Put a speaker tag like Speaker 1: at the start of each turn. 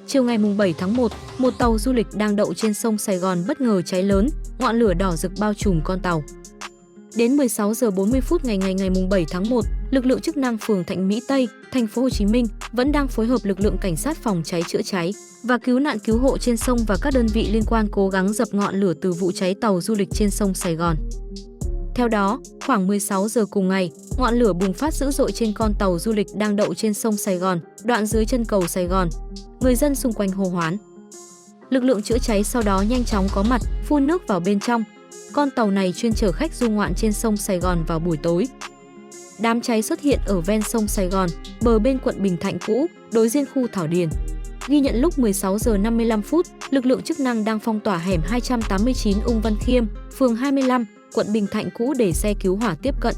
Speaker 1: Chiều ngày 7 tháng 1, một tàu du lịch đang đậu trên sông Sài Gòn bất ngờ cháy lớn, ngọn lửa đỏ rực bao trùm con tàu. Đến 16 giờ 40 phút ngày 7 tháng 1, lực lượng chức năng phường Thạnh Mỹ Tây, thành phố Hồ Chí Minh vẫn đang phối hợp lực lượng cảnh sát phòng cháy chữa cháy và cứu nạn cứu hộ trên sông và các đơn vị liên quan cố gắng dập ngọn lửa từ vụ cháy tàu du lịch trên sông Sài Gòn. Theo đó, khoảng 16 giờ cùng ngày, ngọn lửa bùng phát dữ dội trên con tàu du lịch đang đậu trên sông Sài Gòn, đoạn dưới chân cầu Sài Gòn. Người dân xung quanh hô hoán. Lực lượng chữa cháy sau đó nhanh chóng có mặt, phun nước vào bên trong. Con tàu này chuyên chở khách du ngoạn trên sông Sài Gòn vào buổi tối. Đám cháy xuất hiện ở ven sông Sài Gòn, bờ bên quận Bình Thạnh cũ, đối diện khu Thảo Điền. Ghi nhận lúc 16 giờ 55 phút, lực lượng chức năng đang phong tỏa hẻm 289 Ung Văn Khiêm, phường 25, quận Bình Thạnh cũ để xe cứu hỏa tiếp cận.